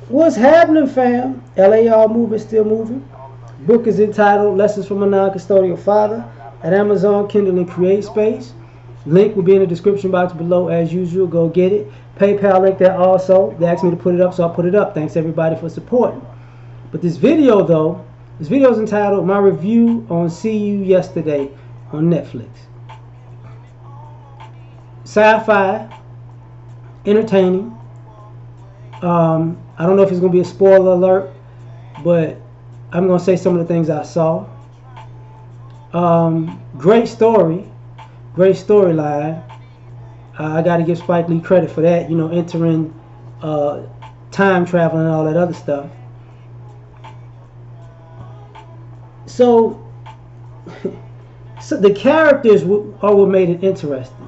What's happening, fam? L.A.R. movement still moving. Book is entitled Lessons from a Non-Custodial Father at Amazon, Kindle, and Create Space. Link will be in the description box below as usual. Go get it. PayPal link there also. They asked me to put it up, so I put it up. Thanks everybody for supporting. But this video though, this video is entitled My Review on See You Yesterday on Netflix. Sci-fi, entertaining. I don't know if it's going to be a spoiler alert, but I'm going to say some of the things I saw. Great story, great storyline. I got to give Spike Lee credit for that, you know, entering time travel and all that other stuff. So the characters are what made it interesting.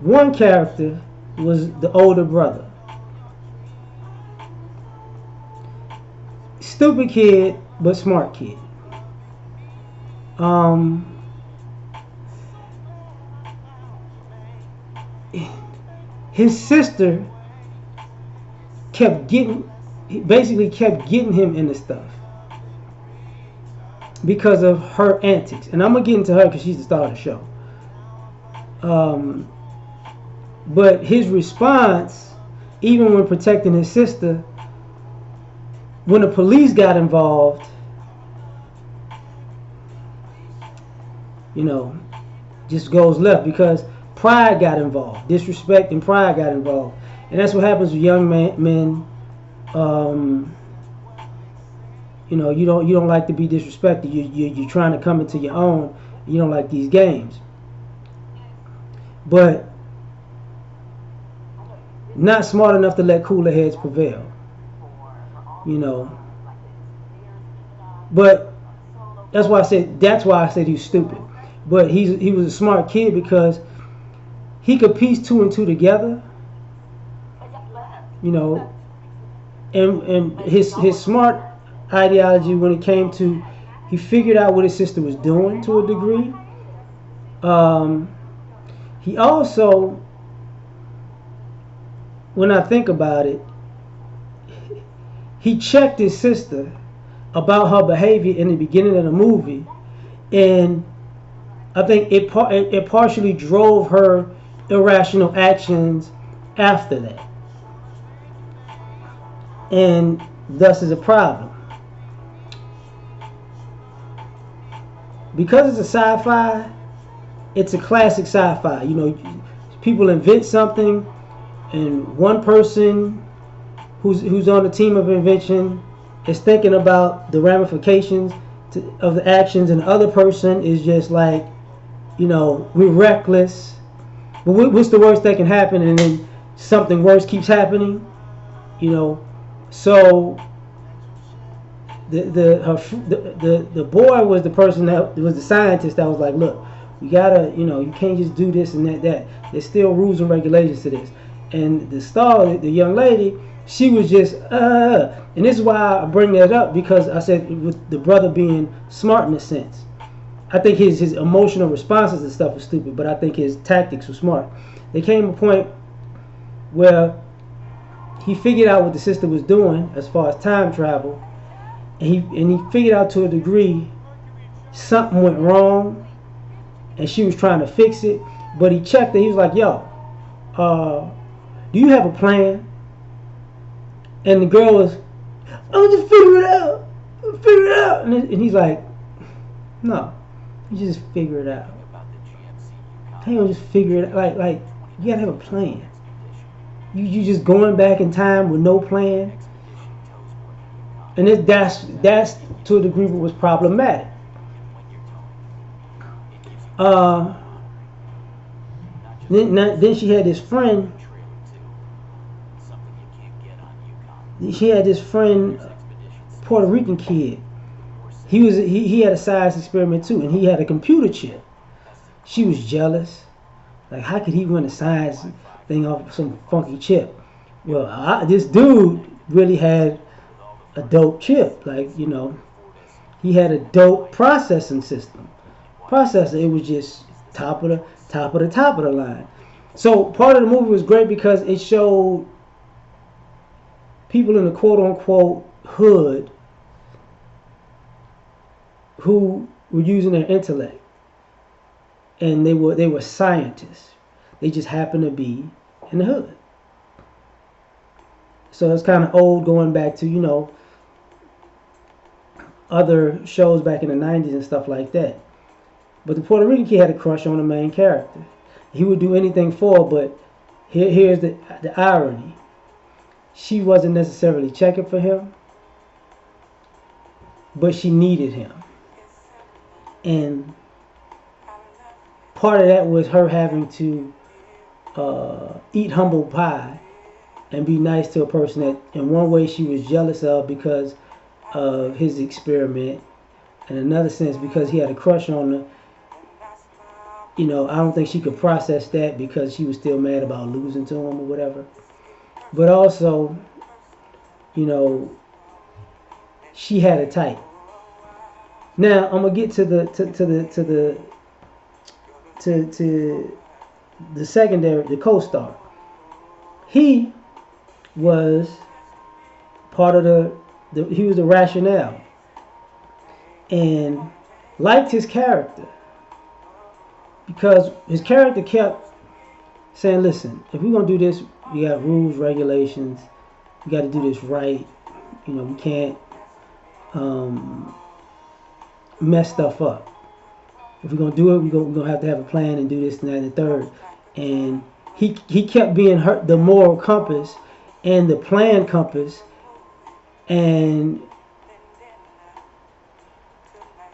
One character was the older brother. Stupid kid, but smart kid. His sister basically kept getting him into stuff because of her antics. And I'm going to get into her because she's the star of the show. But his response, even when protecting his sister, when the police got involved, you know, just goes left because pride got involved. Disrespect and pride got involved. And that's what happens with young men. You know, you don't like to be disrespected. You're trying to come into your own. You don't like these games. But not smart enough to let cooler heads prevail. You know. But that's why I said he's stupid. But he was a smart kid because he could piece two and two together. You know. And his smart ideology when it came to, he figured out what his sister was doing to a degree. He also, when I think about it, he checked his sister about her behavior in the beginning of the movie, and I think it partially drove her irrational actions after that, and thus is a problem. Because it's a sci-fi, it's a classic sci-fi. You know, people invent something, and one person who's on the team of invention is thinking about the ramifications of the actions, and the other person is just like, you know, we're reckless. But what's the worst that can happen? And then something worse keeps happening. You know, so the boy was the person that was the scientist that was like, look, you gotta, you know, you can't just do this and that. There's still rules and regulations to this. And the star, the young lady, she was just and this is why I bring that up, because I said with the brother being smart in a sense. I think his emotional responses and stuff was stupid, but I think his tactics were smart. There came a point where he figured out what the sister was doing as far as time travel, and he figured out to a degree something went wrong, and she was trying to fix it. But he checked it. He was like, "Yo, do you have a plan?" And the girl was, "I'm just figure it out, figure it out." And he's like, "No, you just figure it out. How you gonna just figure it out? Like you gotta have a plan. You just going back in time with no plan." And that's to a degree what was problematic. Then she had this friend. She had this friend, Puerto Rican kid. He had a science experiment too, and he had a computer chip. She was jealous. Like, how could he run a science thing off some funky chip? Well, this dude really had a dope chip. Like, you know, he had a dope processing system. It was just top of the line. So part of the movie was great because it showed people in the quote unquote hood who were using their intellect, and they were scientists. They just happened to be in the hood. So it's kind of old, going back to, other shows back in the 90s and stuff like that. But the Puerto Rican kid had a crush on the main character. He would do anything for her, but here's the irony. She wasn't necessarily checking for him, but she needed him. And part of that was her having to eat humble pie and be nice to a person that in one way she was jealous of because of his experiment, in another sense because he had a crush on her. I don't think she could process that because she was still mad about losing to him or whatever. But also, she had a type. Now I'm gonna get to the secondary, the co-star. He was part of he was the rationale, and liked his character because his character kept saying, listen, if we're going to do this, we got rules, regulations, we got to do this right, we can't mess stuff up. If we're going to do it, we're going to have to have a plan and do this and that and the third. And he kept being the moral compass and the plan compass, and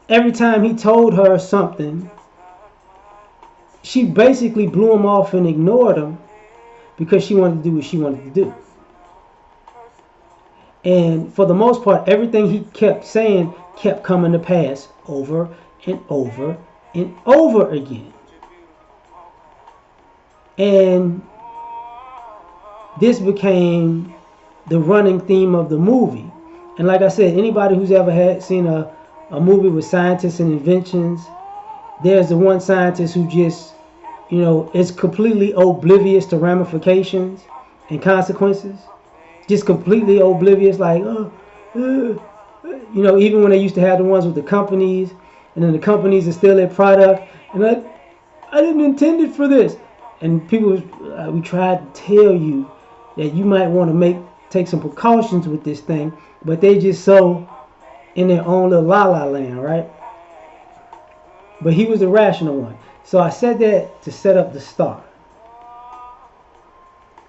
every time he told her something, she basically blew him off and ignored him because she wanted to do what she wanted to do. And for the most part, everything he kept saying kept coming to pass over and over and over again. And this became the running theme of the movie. And like I said, anybody who's ever seen a movie with scientists and inventions, there's the one scientist who just, is completely oblivious to ramifications and consequences. Just completely oblivious, like, even when they used to have the ones with the companies, and then the companies are still their product, and I didn't intend it for this. And people, we tried to tell you that you might want to take some precautions with this thing, but they just so in their own little la-la land, right? But he was the rational one. So I said that to set up the star.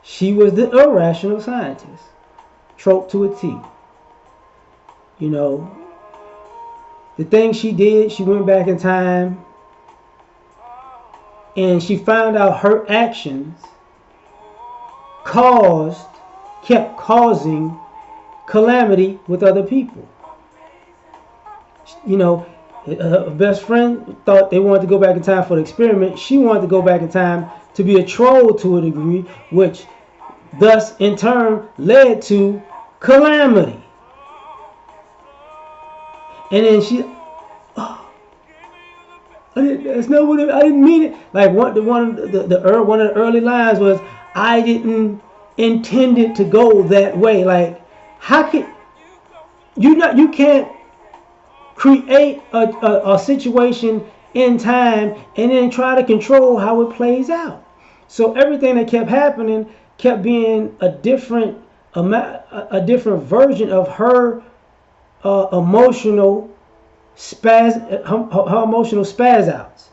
She was the irrational scientist. Trope to a T. The thing she did, she went back in time and she found out her actions kept causing calamity with other people. Her best friend thought they wanted to go back in time for the experiment. She wanted to go back in time to be a troll to a degree, which thus in turn led to calamity. And then that's not what I didn't mean it. Like one of the early lines was, I didn't intend it to go that way. Like, how can you can't create a situation in time and then try to control how it plays out. So everything that kept happening kept being a different version of her emotional her emotional spaz outs.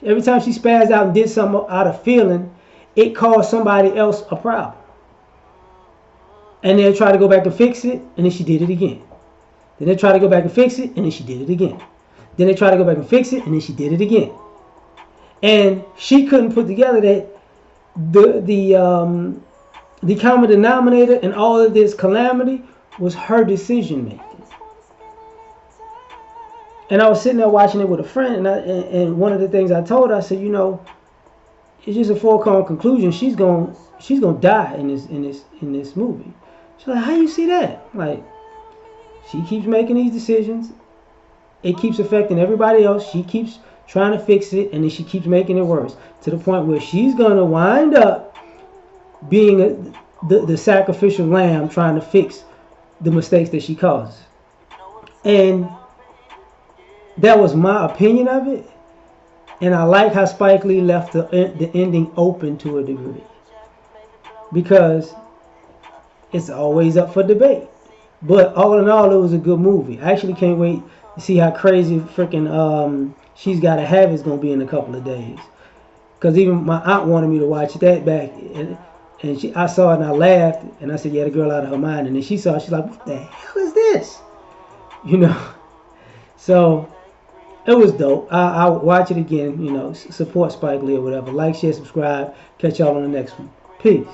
Every time she spazzed out and did something out of feeling, it caused somebody else a problem. And they'll try to go back and fix it, and then she did it again. Then they try to go back and fix it, and then she did it again. Then they try to go back and fix it, and then she did it again. And she couldn't put together that the common denominator in all of this calamity was her decision making. And I was sitting there watching it with a friend, and one of the things I told her, I said, it's just a foregone conclusion. She's gonna die in this movie. She's like, how you see that? Like, she keeps making these decisions. It keeps affecting everybody else. She keeps trying to fix it, and then she keeps making it worse to the point where she's gonna wind up being the sacrificial lamb trying to fix the mistakes that she causes. And that was my opinion of it. And I like how Spike Lee left the ending open to a degree, because it's always up for debate. But all in all, it was a good movie. I actually can't wait to see how crazy freaking She's Gotta Have It's gonna be in a couple of days. Because even my aunt wanted me to watch that back, and I saw it and I laughed and I said, "Yeah, the girl out of her mind." And then she saw it, she's like, "What the hell is this?" You know. So it was dope. I'll watch it again. Support Spike Lee or whatever. Like, share, subscribe. Catch y'all on the next one. Peace.